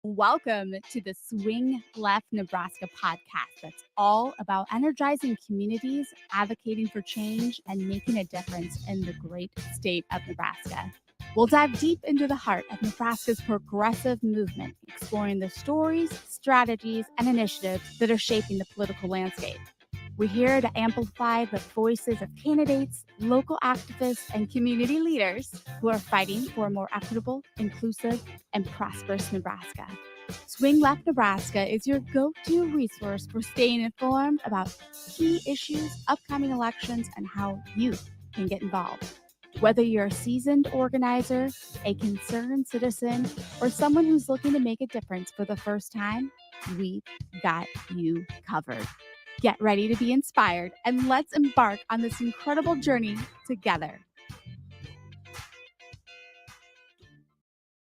Welcome to the Swing Left Nebraska podcast that's all about energizing communities, advocating for change, and making a difference in the great state of Nebraska. We'll dive deep into the heart of Nebraska's progressive movement, exploring the stories, strategies, and initiatives that are shaping the political landscape. We're here to amplify the voices of candidates, local activists, and community leaders who are fighting for a more equitable, inclusive, and prosperous Nebraska. Swing Left Nebraska is your go-to resource for staying informed about key issues, upcoming elections, and how you can get involved. Whether you're a seasoned organizer, a concerned citizen, or someone who's looking to make a difference for the first time, we've got you covered. Get ready to be inspired and let's embark on this incredible journey together.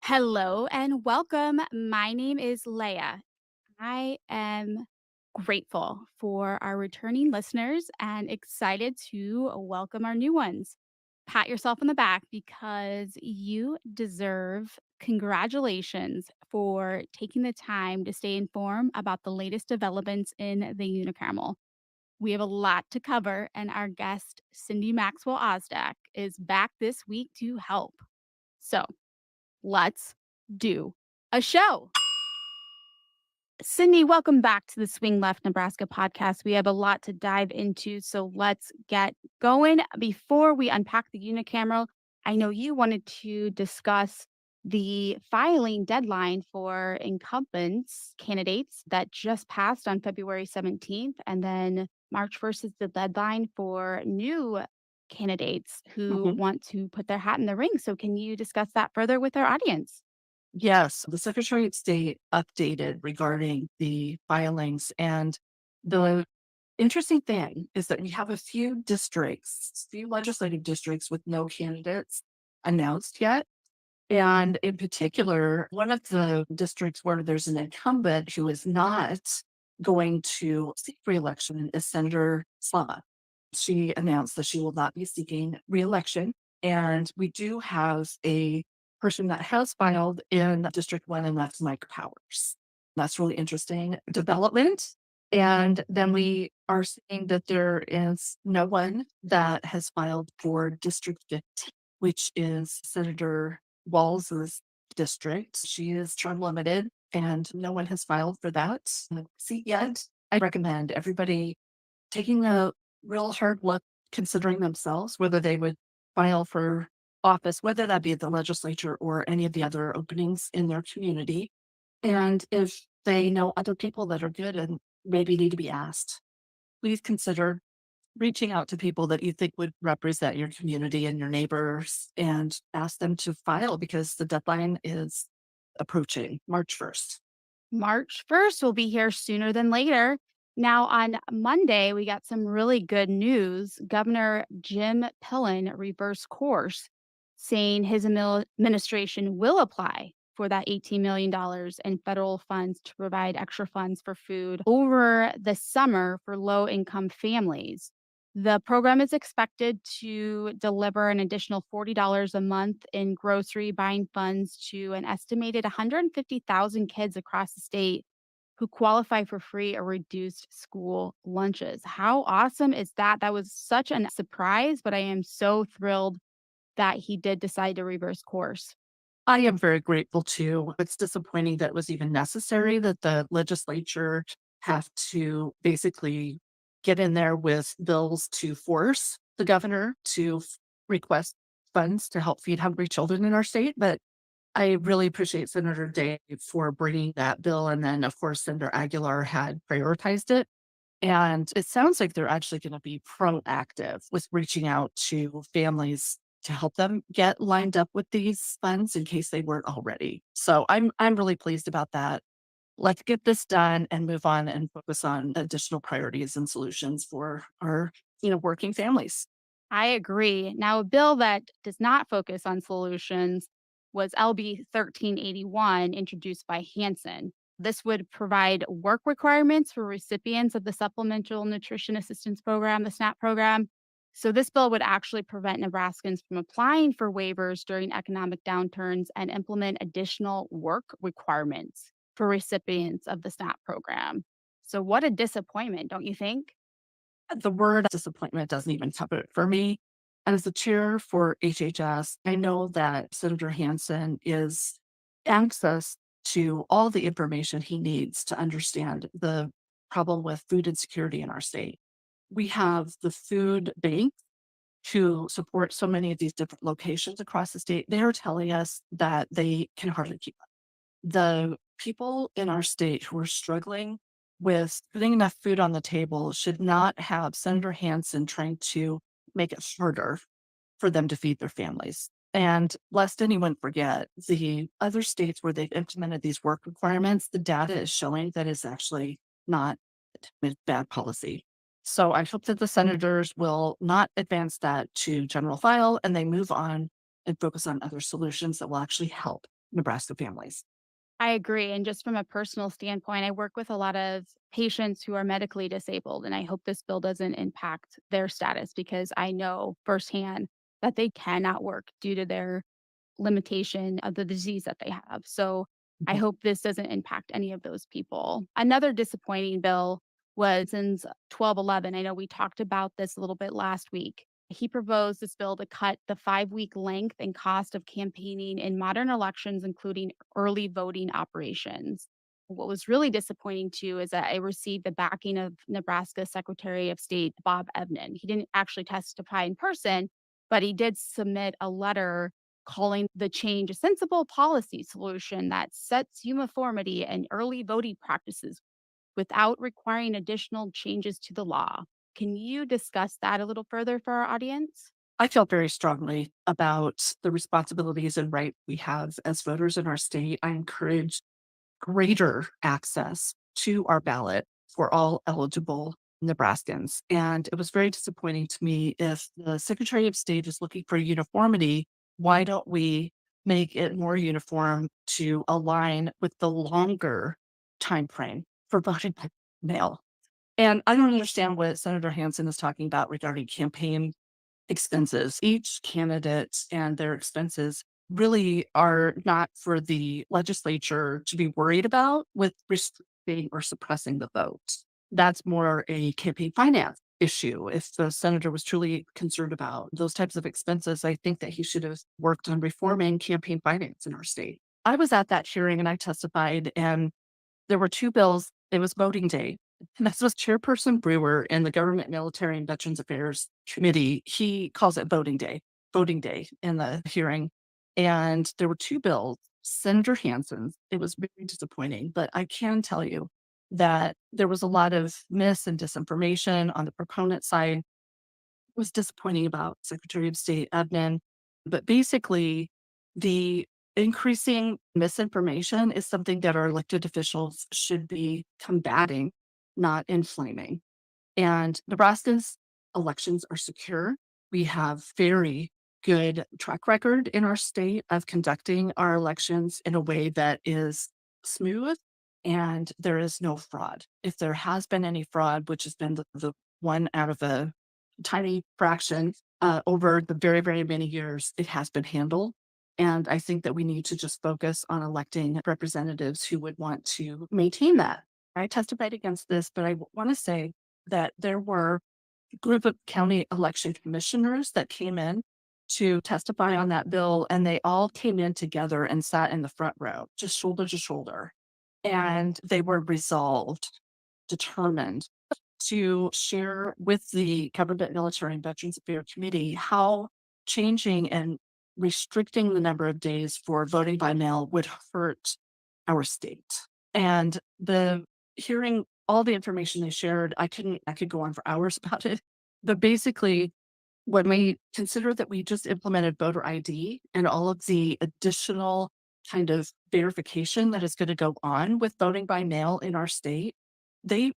Hello and welcome. My name is Leah. I am grateful for our returning listeners and excited to welcome our new ones. Pat yourself on the back because you deserve congratulations for taking the time to stay informed about the latest developments in the Unicameral. We have a lot to cover, and our guest, Cindy Maxwell-Ostdiek, is back this week to help. So let's do a show. Cindy, welcome back to the Swing Left Nebraska podcast. We have a lot to dive into, so let's get going. Before we unpack the unicameral, I know you wanted to discuss the filing deadline for incumbents candidates that just passed on February 17th, and then March 1st is the deadline for new candidates who Mhm. want to put their hat in the ring. So can you discuss that further with our audience? Yes, the Secretary of State updated regarding the filings. And the interesting thing is that we have a few legislative districts with no candidates announced yet. And in particular, one of the districts where there's an incumbent who is not going to seek reelection is Senator Slama. She announced that she will not be seeking reelection. And we do have a person that has filed in District 1, and that's Mike Powers. That's really interesting development. And then we are seeing that there is no one that has filed for District 15, which is Senator Walls's district. She is term limited and no one has filed for that seat yet. I recommend everybody taking a real hard look, considering themselves, whether they would file for office, whether that be at the legislature or any of the other openings in their community. And if they know other people that are good and maybe need to be asked, please consider reaching out to people that you think would represent your community and your neighbors and ask them to file because the deadline is approaching March 1st. March 1st will be here sooner than later. Now, on Monday, we got some really good news. Governor Jim Pillen reversed course, saying his administration will apply for that $18 million in federal funds to provide extra funds for food over the summer for low income families. The program is expected to deliver an additional $40 a month in grocery buying funds to an estimated 150,000 kids across the state who qualify for free or reduced school lunches. How awesome is that? That was such a surprise, but I am so thrilled that he did decide to reverse course. I am very grateful too. It's disappointing that it was even necessary that the legislature have to basically get in there with bills to force the governor to request funds to help feed hungry children in our state. But I really appreciate Senator Day for bringing that bill. And then, of course, Senator Aguilar had prioritized it. And it sounds like they're actually going to be proactive with reaching out to families to help them get lined up with these funds in case they weren't already. So I'm really pleased about that. Let's get this done and move on and focus on additional priorities and solutions for our, working families. I agree. Now, a bill that does not focus on solutions was LB 1381, introduced by Hansen. This would provide work requirements for recipients of the Supplemental Nutrition Assistance Program, the SNAP program. So, this bill would actually prevent Nebraskans from applying for waivers during economic downturns and implement additional work requirements. for recipients of the SNAP program. So, what a disappointment, don't you think? The word disappointment doesn't even cover it for me. And as the chair for HHS, I know that Senator Hansen is access to all the information he needs to understand the problem with food insecurity in our state. We have the food bank to support so many of these different locations across the state. They're telling us that they can hardly keep the people in our state who are struggling with putting enough food on the table should not have Senator Hansen trying to make it harder for them to feed their families. And lest anyone forget, the other states where they've implemented these work requirements, the data is showing that it's actually not bad policy. So I hope that the senators will not advance that to general file and they move on and focus on other solutions that will actually help Nebraska families. I agree. And just from a personal standpoint, I work with a lot of patients who are medically disabled, and I hope this bill doesn't impact their status because I know firsthand that they cannot work due to their limitation of the disease that they have. So I Mhm. hope this doesn't impact any of those people. Another disappointing bill was since 12/11. I know we talked about this a little bit last week. He proposed this bill to cut the 5-week length and cost of campaigning in modern elections, including early voting operations. What was really disappointing too is that I received the backing of Nebraska Secretary of State Bob Evnen. He didn't actually testify in person, but he did submit a letter calling the change a sensible policy solution that sets uniformity and early voting practices without requiring additional changes to the law. Can you discuss that a little further for our audience? I feel very strongly about the responsibilities and right we have as voters in our state. I encourage greater access to our ballot for all eligible Nebraskans. And it was very disappointing to me if the Secretary of State is looking for uniformity, why don't we make it more uniform to align with the longer time frame for voting by mail? And I don't understand what Senator Hansen is talking about regarding campaign expenses. Each candidate and their expenses really are not for the legislature to be worried about with restricting or suppressing the vote. That's more a campaign finance issue. If the senator was truly concerned about those types of expenses, I think that he should have worked on reforming campaign finance in our state. I was at that hearing and I testified, and there were 2 bills. It was voting day. And this was Chairperson Brewer in the Government, Military, and Veterans Affairs Committee. He calls it voting day in the hearing. And there were 2 bills, Senator Hansen's. It was very disappointing, but I can tell you that there was a lot of mis and disinformation on the proponent side. It was disappointing about Secretary of State Ebnen, but basically, the increasing misinformation is something that our elected officials should be combating, not inflaming. And Nebraska's elections are secure. We have very good track record in our state of conducting our elections in a way that is smooth and there is no fraud. If there has been any fraud, which has been the one out of a tiny fraction over the very, very many years, it has been handled. And I think that we need to just focus on electing representatives who would want to maintain that. I testified against this, but I want to say that there were a group of county election commissioners that came in to testify on that bill, and they all came in together and sat in the front row, just shoulder to shoulder. And they were resolved, determined to share with the Government, Military, and Veterans Affairs Committee how changing and restricting the number of days for voting by mail would hurt our state. And the hearing all the information they shared, I could go on for hours about it. But basically, when we consider that we just implemented voter ID and all of the additional kind of verification that is going to go on with voting by mail in our state, they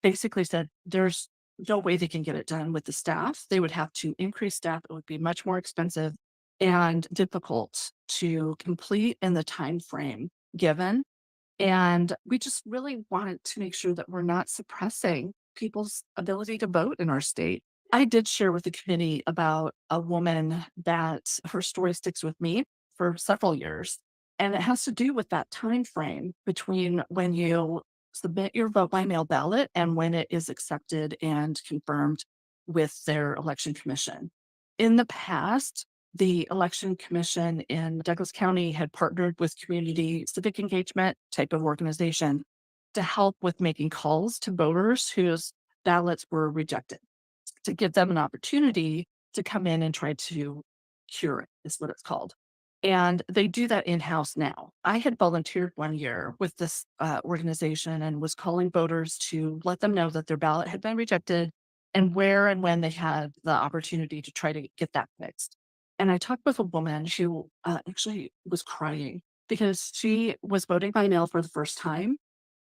basically said there's no way they can get it done with the staff. They would have to increase staff. It would be much more expensive and difficult to complete in the time frame given. And we just really wanted to make sure that we're not suppressing people's ability to vote in our state. I did share with the committee about a woman that her story sticks with me for several years. And it has to do with that time frame between when you submit your vote by mail ballot and when it is accepted and confirmed with their election commission. In the past, the election commission in Douglas County had partnered with community civic engagement type of organization to help with making calls to voters whose ballots were rejected, to give them an opportunity to come in and try to cure it, is what it's called. And they do that in house now. I had volunteered one year with this organization and was calling voters to let them know that their ballot had been rejected and where and when they had the opportunity to try to get that fixed. And I talked with a woman who actually was crying because she was voting by mail for the first time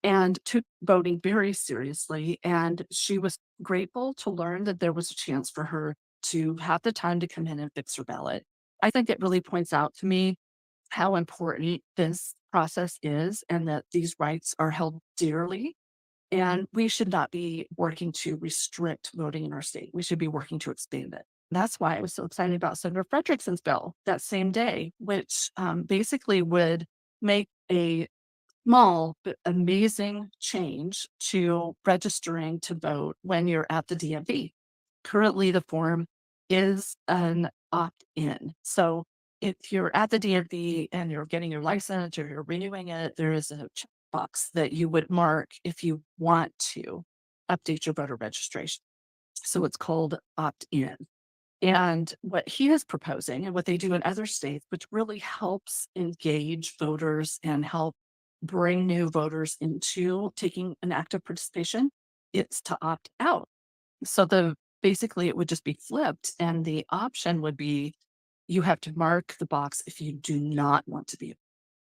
and took voting very seriously. And she was grateful to learn that there was a chance for her to have the time to come in and fix her ballot. I think it really points out to me how important this process is and that these rights are held dearly. And we should not be working to restrict voting in our state. We should be working to expand it. That's why I was so excited about Senator Frederickson's bill that same day, which basically would make a small but amazing change to registering to vote when you're at the DMV. Currently, the form is an opt-in. So if you're at the DMV and you're getting your license or you're renewing it, there is a checkbox that you would mark if you want to update your voter registration. So it's called opt-in. And what he is proposing and what they do in other states, which really helps engage voters and help bring new voters into taking an active participation, it's to opt out. So the basically it would just be flipped and the option would be you have to mark the box if you do not want to be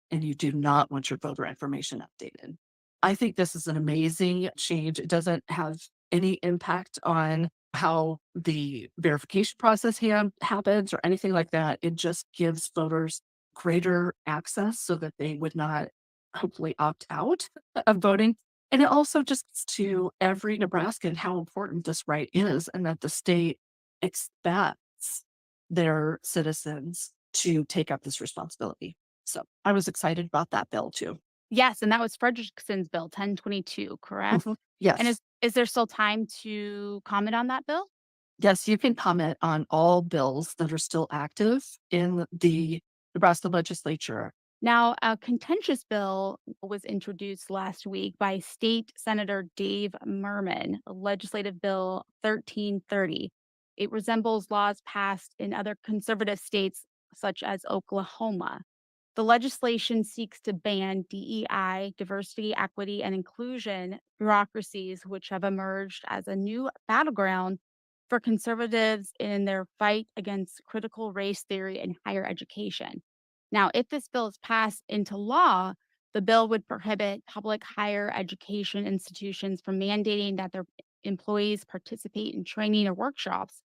and you do not want your voter information updated. I think this is an amazing change. It doesn't have any impact on how the verification process happens or anything like that. It just gives voters greater access so that they would not hopefully opt out of voting. And it also just gets to every Nebraskan how important this right is and that the state expects their citizens to take up this responsibility. So I was excited about that bill too. Yes, and that was Frederickson's bill, 1022, correct? Mhm. And Yes. is there still time to comment on that bill? Yes, you can comment on all bills that are still active in the Nebraska legislature. Now, a contentious bill was introduced last week by State Senator Dave Merman, Legislative Bill 1330. It resembles laws passed in other conservative states, such as Oklahoma. The legislation seeks to ban DEI, diversity, equity, and inclusion bureaucracies, which have emerged as a new battleground for conservatives in their fight against critical race theory in higher education. Now, if this bill is passed into law, the bill would prohibit public higher education institutions from mandating that their employees participate in training or workshops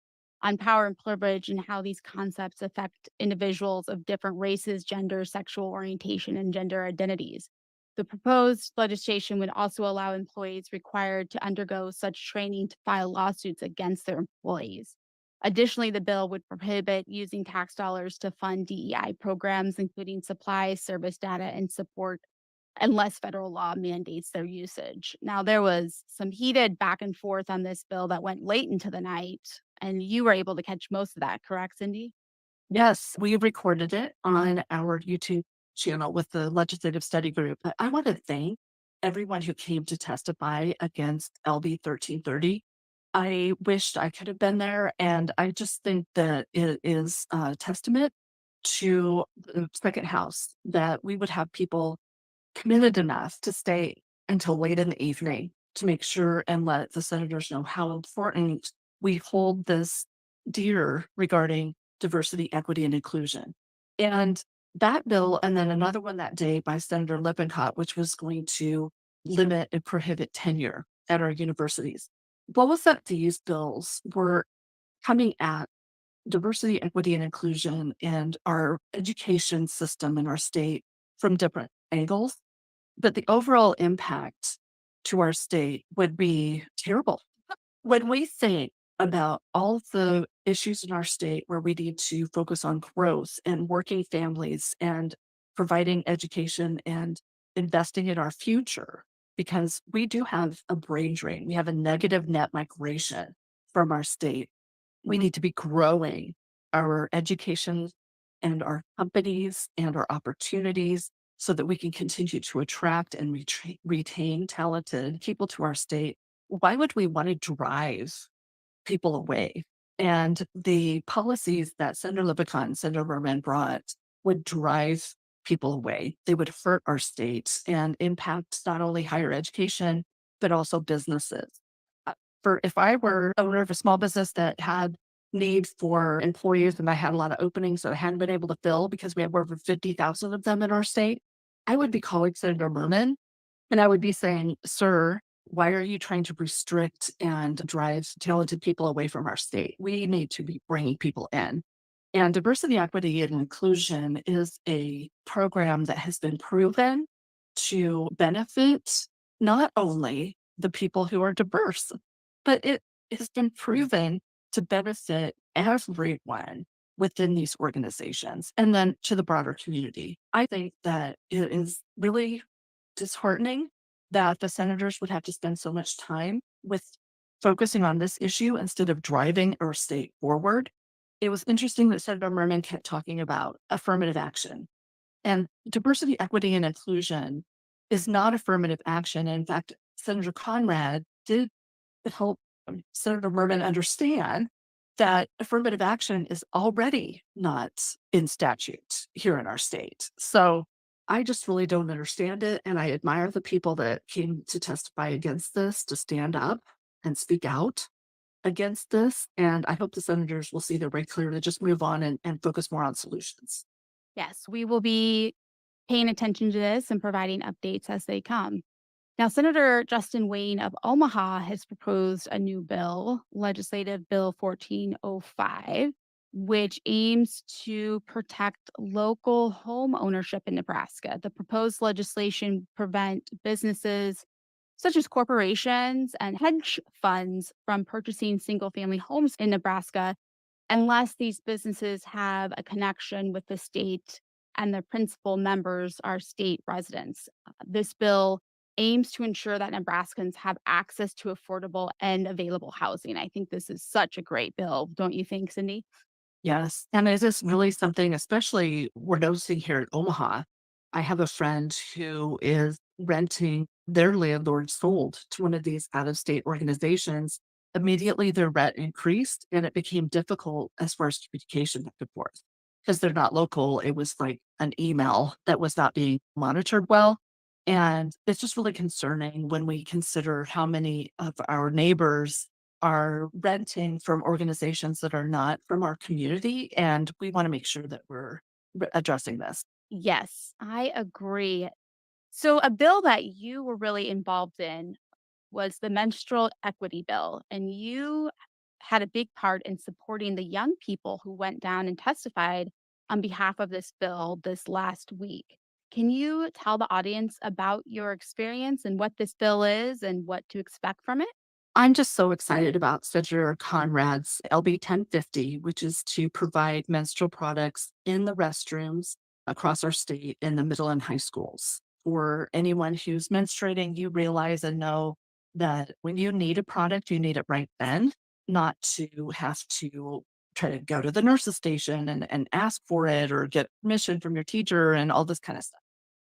on power and privilege and how these concepts affect individuals of different races, genders, sexual orientation, and gender identities. The proposed legislation would also allow employees required to undergo such training to file lawsuits against their employees. Additionally, the bill would prohibit using tax dollars to fund DEI programs, including supplies, service data, and support, unless federal law mandates their usage. Now, there was some heated back and forth on this bill that went late into the night, and you were able to catch most of that, correct, Cindy? Yes, we recorded it on our YouTube channel with the legislative study group. I want to thank everyone who came to testify against LB 1330. I wished I could have been there, and I just think that it is a testament to the second house that we would have people committed enough to stay until late in the evening to make sure and let the senators know how important we hold this dear regarding diversity, equity, and inclusion. And that bill, and then another one that day by Senator Lippincott, which was going to limit and prohibit tenure at our universities. Both of these bills were coming at diversity, equity, and inclusion and our education system in our state from different angles, but the overall impact to our state would be terrible. When we think about all the issues in our state where we need to focus on growth and working families and providing education and investing in our future because we do have a brain drain. We have a negative net migration from our state. We need to be growing our education and our companies and our opportunities so that we can continue to attract and retain talented people to our state. Why would we want to drive people away? And the policies that Senator Lipicott and Senator Berman brought would drive people away. They would hurt our state and impact not only higher education, but also businesses. Uh, For if I were owner of a small business that had need for employees and I had a lot of openings that I hadn't been able to fill because we have over 50,000 of them in our state, I would be calling Senator Berman and I would be saying, "Sir, why are you trying to restrict and drive talented people away from our state? We need to be bringing people in." And diversity, equity, and inclusion is a program that has been proven to benefit not only the people who are diverse, but it has been proven to benefit everyone within these organizations and then to the broader community. I think that it is really disheartening that the senators would have to spend so much time with focusing on this issue instead of driving our state forward. It was interesting that Senator Merman kept talking about affirmative action and diversity, equity, and inclusion is not affirmative action. In fact, Senator Conrad did help Senator Merman understand that affirmative action is already not in statute here in our state. So I just really don't understand it. And I admire the people that came to testify against this, to stand up and speak out against this. And I hope the senators will see their way clear to just move on and focus more on solutions. Yes, we will be paying attention to this and providing updates as they come. Now, Senator Justin Wayne of Omaha has proposed a new bill, Legislative Bill 1405, which aims to protect local home ownership in Nebraska. The proposed legislation prevent businesses such as corporations and hedge funds from purchasing single family homes in Nebraska unless these businesses have a connection with the state and their principal members are state residents. This bill aims to ensure that Nebraskans have access to affordable and available housing. I think this is such a great bill, don't you think, Cindy? Yes. And is this really something, especially we're noticing here in Omaha? I have a friend who is renting their landlord sold to one of these out of state organizations. Immediately, their rent increased and it became difficult as far as communication back and forth because they're not local. It was like an email that was not being monitored well. And it's just really concerning when we consider how many of our neighbors are renting from organizations that are not from our community, and we wanna make sure that we're addressing this. Yes, I agree. So, a bill that you were really involved in was the menstrual equity bill, and you had a big part in supporting the young people who went down and testified on behalf of this bill this last week. Can you tell the audience about your experience and what this bill is and what to expect from it? I'm just so excited about Senator Conrad's LB 1050, which is to provide menstrual products in the restrooms across our state in the middle and high schools. For anyone who's menstruating, you realize and know that when you need a product, you need it right then, not to have to try to go to the nurse's station and ask for it or get permission from your teacher and all this kind of stuff.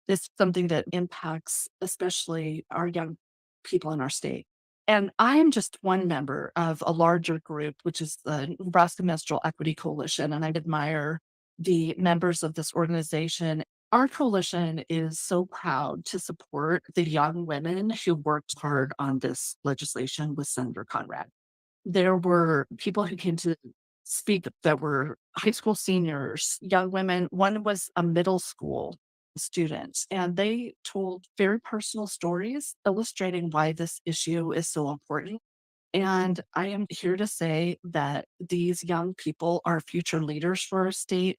This is something that impacts especially our young people in our state. And I am just one member of a larger group, which is the Nebraska Menstrual Equity Coalition, and I admire the members of this organization. Our coalition is so proud to support the young women who worked hard on this legislation with Senator Conrad. There were people who came to speak that were high school seniors, young women. One was a middle school student, and they told very personal stories illustrating why this issue is so important. And I am here to say that these young people are future leaders for our state.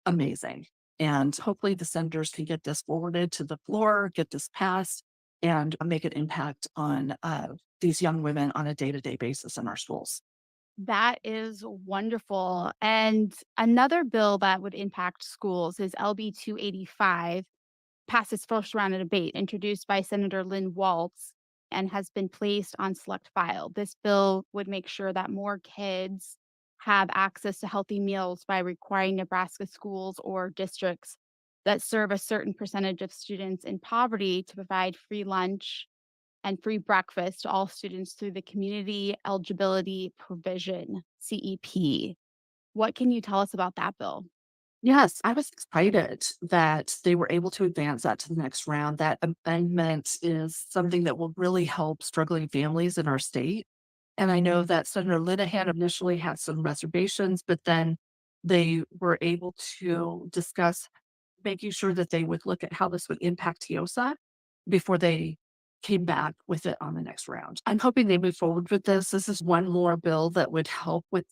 Amazing. And hopefully the senators can get this forwarded to the floor, get this passed, and make an impact on these young women on a day to day basis in our schools. That is wonderful. And another bill that would impact schools is LB 285, passed its first round of debate, introduced by Senator Lynn Waltz, and has been placed on select file. This bill would make sure that more kids have access to healthy meals by requiring Nebraska schools or districts that serve a certain percentage of students in poverty to provide free lunch and free breakfast to all students through the Community Eligibility Provision, CEP. What can you tell us about that bill? Yes, I was excited that they were able to advance that to the next round. That amendment is something that will really help struggling families in our state. And I know that Senator Linehan initially had some reservations, but then they were able to discuss making sure that they would look at how this would impact TIOSA before they came back with it on the next round. I'm hoping they move forward with this. This is one more bill that would help with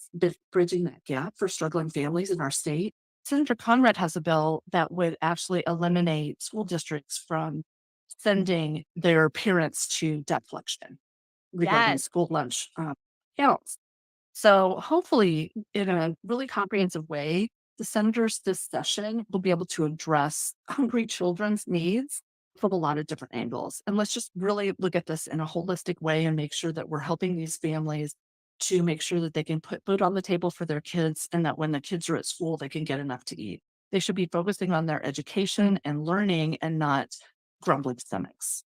bridging that gap for struggling families in our state. Senator Conrad has a bill that would actually eliminate school districts from sending their parents to debt collection regarding Yes, school lunch accounts. So hopefully, in a really comprehensive way, the senators this session will be able to address hungry children's needs from a lot of different angles. And let's just really look at this in a holistic way and make sure that we're helping these families to make sure that they can put food on the table for their kids and that when the kids are at school, they can get enough to eat. They should be focusing on their education and learning and not grumbling stomachs.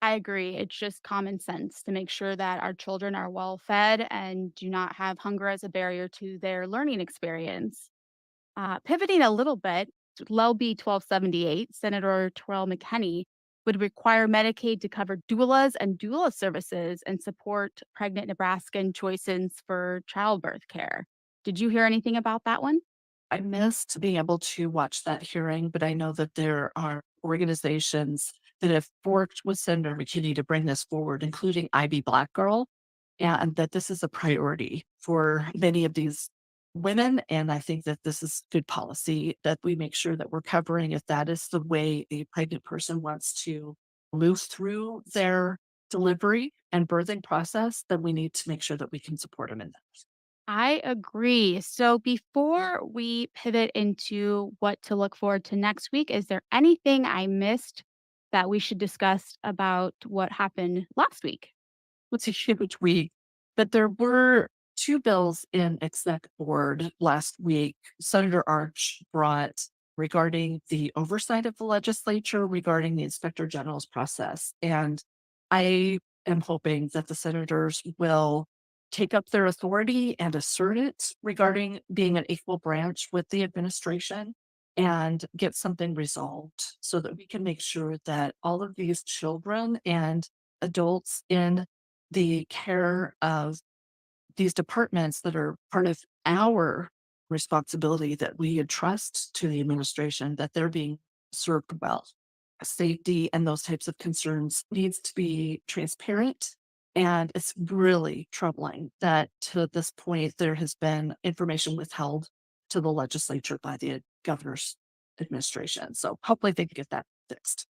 I agree. It's just common sense to make sure that our children are well fed and do not have hunger as a barrier to their learning experience. Pivoting a little bit, LB 1278, Senator Terrell McKinney would require Medicaid to cover doulas and doula services and support pregnant Nebraskan choices for childbirth care. Did you hear anything about that one? I missed being able to watch that hearing, but I know that there are organizations that have worked with Senator McKinney to bring this forward, including IB Black Girl, and that this is a priority for many of these women. And I think that this is good policy that we make sure that we're covering if that is the way a pregnant person wants to move through their delivery and birthing process, then we need to make sure that we can support them in that. I agree. So before we pivot into what to look forward to next week, is there anything I missed that we should discuss about what happened last week? What's a huge week. But there were two bills in exec board last week. Senator Arch brought regarding the oversight of the legislature regarding the inspector general's process. And I am hoping that the senators will take up their authority and assert it regarding being an equal branch with the administration and get something resolved so that we can make sure that all of these children and adults in the care of these departments that are part of our responsibility that we entrust to the administration, that they're being served well. Safety and those types of concerns needs to be transparent. And it's really troubling that to this point there has been information withheld to the legislature by the governor's administration. So hopefully they can get that fixed.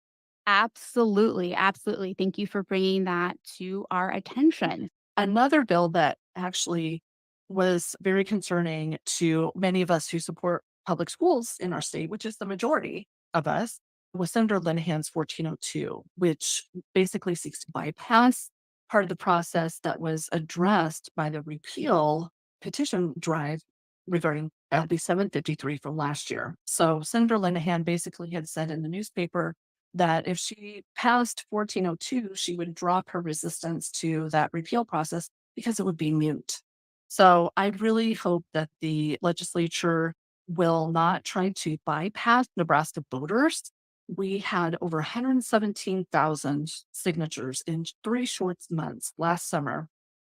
Absolutely. Absolutely. Thank you for bringing that to our attention. Another bill that actually was very concerning to many of us who support public schools in our state, which is the majority of us, was Senator Linehan's 1402, which basically seeks to bypass part of the process that was addressed by the repeal petition drive regarding LB 753 from last year. So Senator Linehan basically had said in the newspaper that if she passed 1402, she would drop her resistance to that repeal process because it would be mute. So I really hope that the legislature will not try to bypass Nebraska voters. We had over 117,000 signatures in 3 short months last summer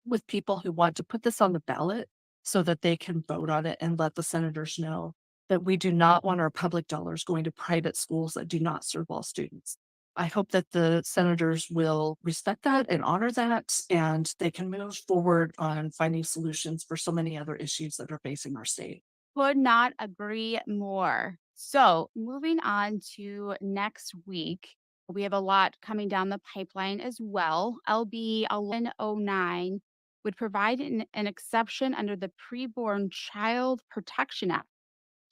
with people who want to put this on the ballot so that they can vote on it and let the senators know that we do not want our public dollars going to private schools that do not serve all students. I hope that the senators will respect that and honor that, and they can move forward on finding solutions for so many other issues that are facing our state. Could not agree more. So, moving on to next week, we have a lot coming down the pipeline as well. LB 1109 would provide an exception under the Preborn Child Protection Act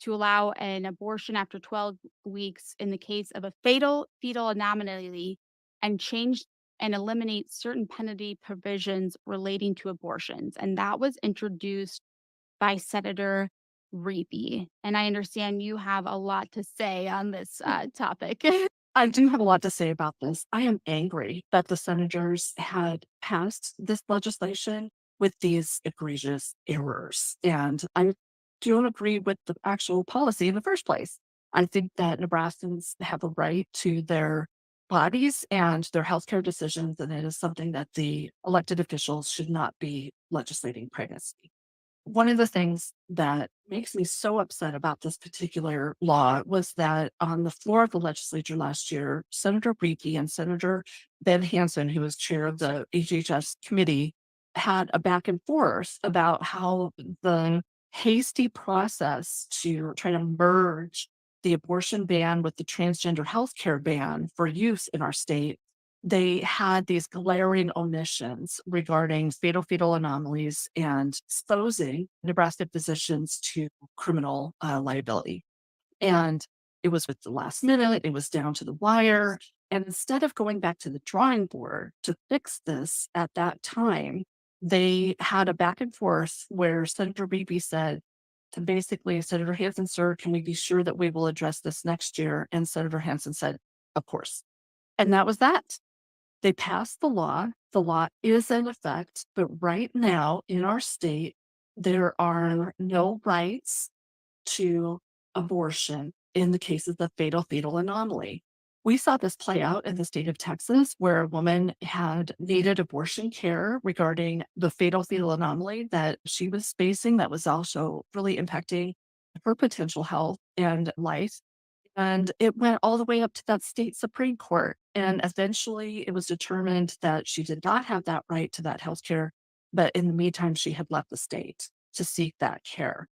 to allow an abortion after 12 weeks in the case of a fatal fetal anomaly and change and eliminate certain penalty provisions relating to abortions. And that was introduced by Senator Reapy. And I understand you have a lot to say on this topic. I do have a lot to say about this. I am angry that the senators had passed this legislation with these egregious errors. And I don't agree with the actual policy in the first place. I think that Nebraskans have a right to their bodies and their healthcare decisions, and it is something that the elected officials should not be legislating pregnancy. One of the things that makes me so upset about this particular law was that on the floor of the legislature last year, Senator Reeky and Senator Ben Hansen, who was chair of the HHS committee, had a back and forth about how the hasty process to try to merge the abortion ban with the transgender healthcare ban for use in our state, they had these glaring omissions regarding fatal fetal anomalies and exposing Nebraska physicians to criminal liability. And it was with the last minute, it was down to the wire. And instead of going back to the drawing board to fix this at that time, they had a back and forth where Senator Beebe said to basically, Senator Hansen, sir, can we be sure that we will address this next year? And Senator Hansen said, of course. And that was that. They passed the law. The law is in effect, but right now in our state, there are no rights to abortion in the cases of fatal fetal anomaly. We saw this play out in the state of Texas, where a woman had needed abortion care regarding the fatal fetal anomaly that she was facing, that was also really impacting her potential health and life. And it went all the way up to that state Supreme Court. And eventually it was determined that she did not have that right to that health care. But in the meantime, she had left the state to seek that care.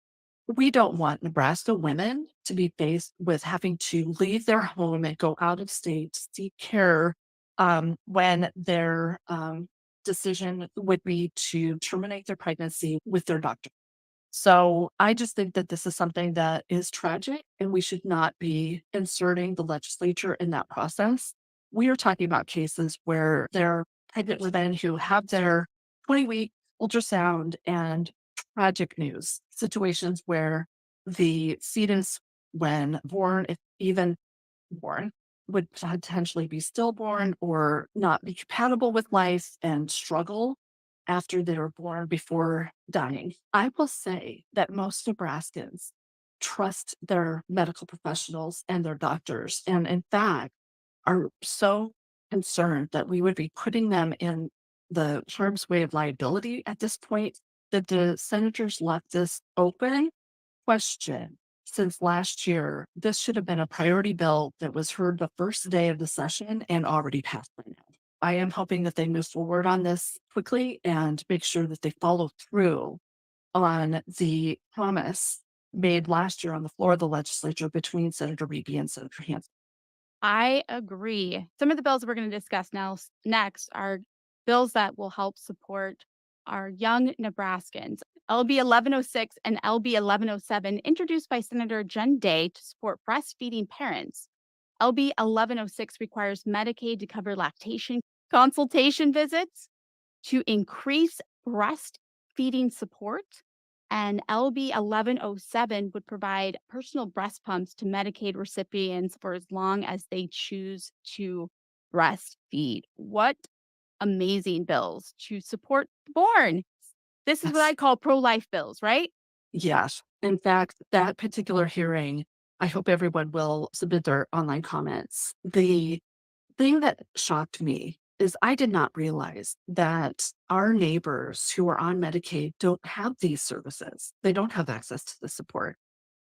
We don't want Nebraska women to be faced with having to leave their home and go out of state to seek care when their decision would be to terminate their pregnancy with their doctor. So I just think that this is something that is tragic and we should not be inserting the legislature in that process. We are talking about cases where there are pregnant women who have their 20-week ultrasound and tragic news, situations where the fetus, when born, if even born, would potentially be stillborn or not be compatible with life and struggle after they were born before dying. I will say that most Nebraskans trust their medical professionals and their doctors, and in fact, are so concerned that we would be putting them in the harm's way of liability at this point that the senators left this open question since last year. This should have been a priority bill that was heard the first day of the session and already passed by now. I am hoping that they move forward on this quickly and make sure that they follow through on the promise made last year on the floor of the legislature between Senator Beebe and Senator Hansen. I agree. Some of the bills we're going to discuss next are bills that will help support our young Nebraskans. LB 1106 and LB 1107, introduced by Senator Jen Day to support breastfeeding parents. LB 1106 requires Medicaid to cover lactation consultation visits to increase breastfeeding support. And LB 1107 would provide personal breast pumps to Medicaid recipients for as long as they choose to breastfeed. What amazing bills to support the born. This is what Yes. I call pro life bills, right? Yes. In fact, that particular hearing, I hope everyone will submit their online comments. The thing that shocked me is I did not realize that our neighbors who are on Medicaid don't have these services. They don't have access to the support.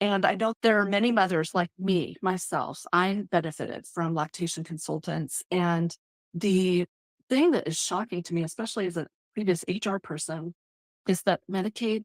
And I know there are many mothers like me, myself. I benefited from lactation consultants. And the thing that is shocking to me, especially as a previous HR person, is that Medicaid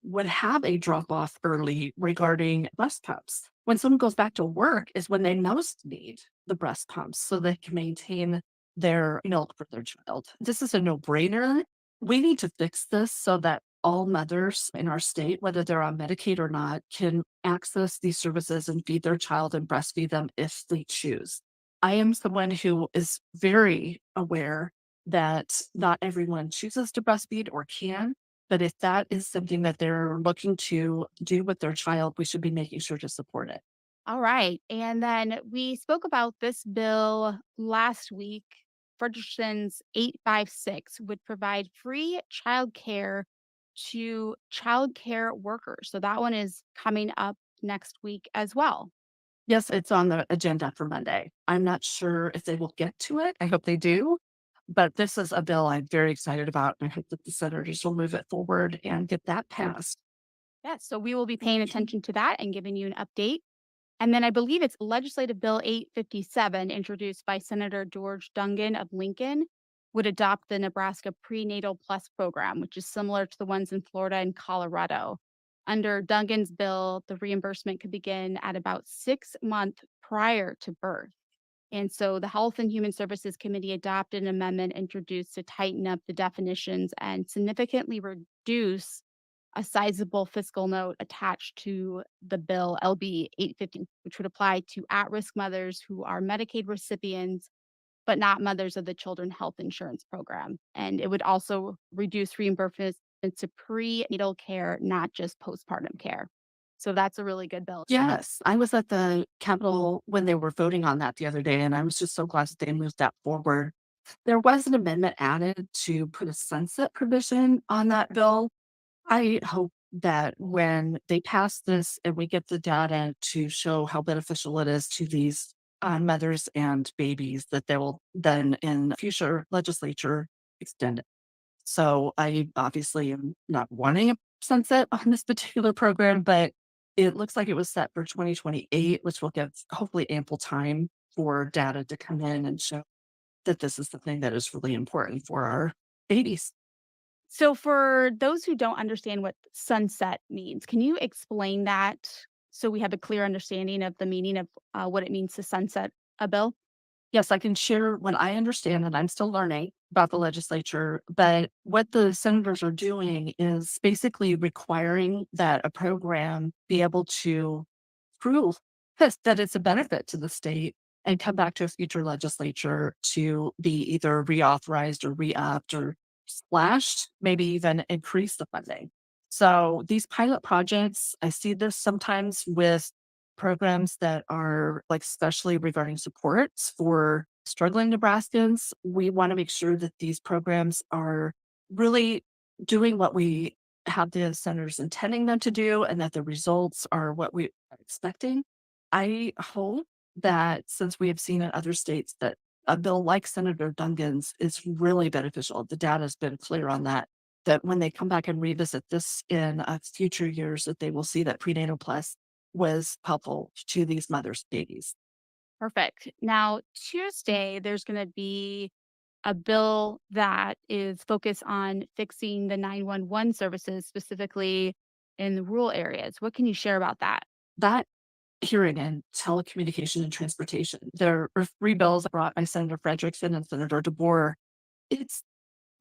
would have a drop off early regarding breast pumps. When someone goes back to work is when they most need the breast pumps so they can maintain their milk for their child. This is a no brainer. We need to fix this so that all mothers in our state, whether they're on Medicaid or not, can access these services and feed their child and breastfeed them if they choose. I am someone who is very aware that not everyone chooses to breastfeed or can, but if that is something that they're looking to do with their child, we should be making sure to support it. All right. And then we spoke about this bill last week. Frederickson's 856 would provide free childcare to childcare workers. So that one is coming up next week as well. Yes, it's on the agenda for Monday. I'm not sure if they will get to it. I hope they do. But this is a bill I'm very excited about. And I hope that the senators will move it forward and get that passed. Yes. So we will be paying attention to that and giving you an update. And then I believe it's Legislative Bill 857, introduced by Senator George Dungan of Lincoln, would adopt the Nebraska Prenatal Plus program, which is similar to the ones in Florida and Colorado. Under Dungan's bill, the reimbursement could begin at about 6 months prior to birth. And so the Health and Human Services Committee adopted an amendment introduced to tighten up the definitions and significantly reduce a sizable fiscal note attached to the bill LB 850, which would apply to at risk mothers who are Medicaid recipients, but not mothers of the Children Health Insurance Program. And it would also reduce reimbursements to prenatal care, not just postpartum care. So that's a really good bill. Yes, I was at the Capitol when they were voting on that the other day, and I was just so glad that they moved that forward. There was an amendment added to put a sunset provision on that bill. I hope that when they pass this and we get the data to show how beneficial it is to these mothers and babies, that they will then in the future legislature extend it. So I obviously am not wanting a sunset on this particular program, but it looks like it was set for 2028, which will give hopefully ample time for data to come in and show that this is the thing that is really important for our babies. So, for those who don't understand what sunset means, can you explain that so we have a clear understanding of the meaning of what it means to sunset a bill? Yes, I can share what I understand, and I'm still learning about the legislature. But what the senators are doing is basically requiring that a program be able to prove that it's a benefit to the state and come back to a future legislature to be either reauthorized or re-upped or splashed, maybe even increase the funding. So these pilot projects, I see this sometimes with programs that are like especially regarding supports for struggling Nebraskans. We want to make sure that these programs are really doing what we have the senators intending them to do and that the results are what we are expecting. I hope that since we have seen in other states that a bill like Senator Dungan's is really beneficial, the data has been clear on that, that when they come back and revisit this in future years, that they will see that prenatal plus was helpful to these mothers' babies. Perfect. Now, Tuesday, there's going to be a bill that is focused on fixing the 911 services, specifically in the rural areas. What can you share about that? That hearing in telecommunication and transportation, there are three bills brought by Senator Frederickson and Senator DeBoer. It's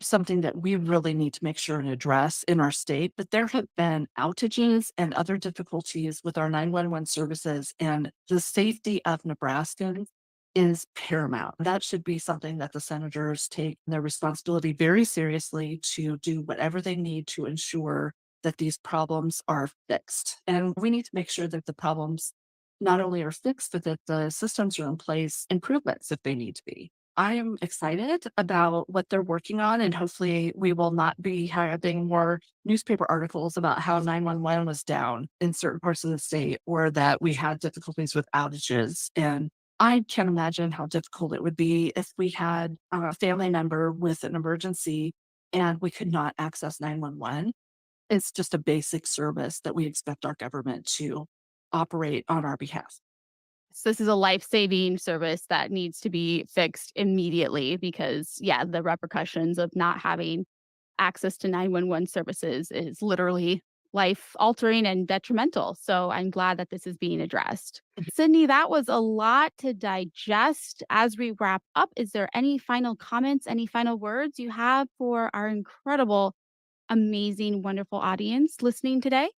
something that we really need to make sure and address in our state. But there have been outages and other difficulties with our 911 services, and the safety of Nebraskans is paramount. That should be something that the senators take their responsibility very seriously to do whatever they need to ensure that these problems are fixed. And we need to make sure that the problems not only are fixed, but that the systems are in place, improvements if they need to be. I am excited about what they're working on, and hopefully, we will not be having more newspaper articles about how 911 was down in certain parts of the state or that we had difficulties with outages. And I can imagine how difficult it would be if we had a family member with an emergency and we could not access 911. It's just a basic service that we expect our government to operate on our behalf. So this is a life-saving service that needs to be fixed immediately because, yeah, the repercussions of not having access to 911 services is literally life altering and detrimental. So I'm glad that this is being addressed. Sydney, that was a lot to digest. As we wrap up, is there any final comments, any final words you have for our incredible, amazing, wonderful audience listening today?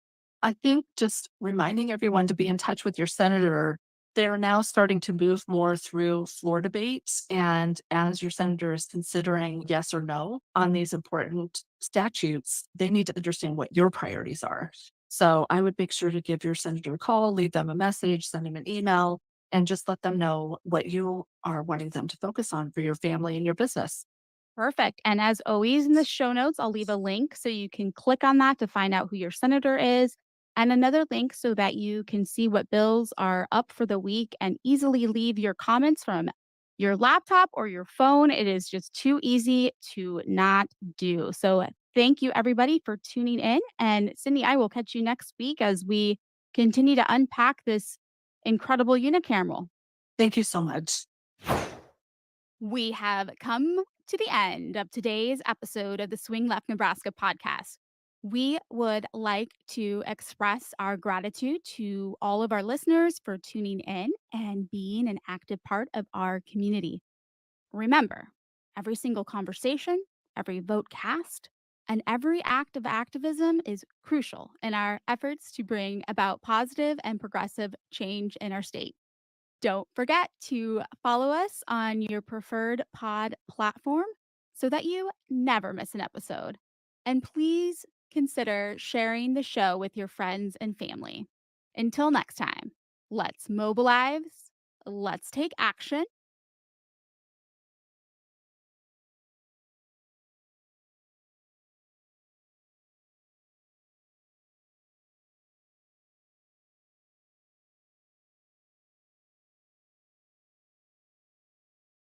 I think just reminding everyone to be in touch with your senator. They're now starting to move more through floor debates. And as your senator is considering yes or no on these important statutes, they need to understand what your priorities are. So I would make sure to give your senator a call, leave them a message, send them an email, and just let them know what you are wanting them to focus on for your family and your business. Perfect. And as always, in the show notes, I'll leave a link so you can click on that to find out who your senator is, and another link so that you can see what bills are up for the week and easily leave your comments from your laptop or your phone. It is just too easy to not do. So, thank you, everybody, for tuning in. And Cindy, I will catch you next week as we continue to unpack this incredible unicameral. Thank you so much. We have come to the end of today's episode of the Swing Left Nebraska podcast. We would like to express our gratitude to all of our listeners for tuning in and being an active part of our community. Remember, every single conversation, every vote cast, and every act of activism is crucial in our efforts to bring about positive and progressive change in our state. Don't forget to follow us on your preferred pod platform so that you never miss an episode. And please consider sharing the show with your friends and family. Until next time, let's mobilize, let's take action,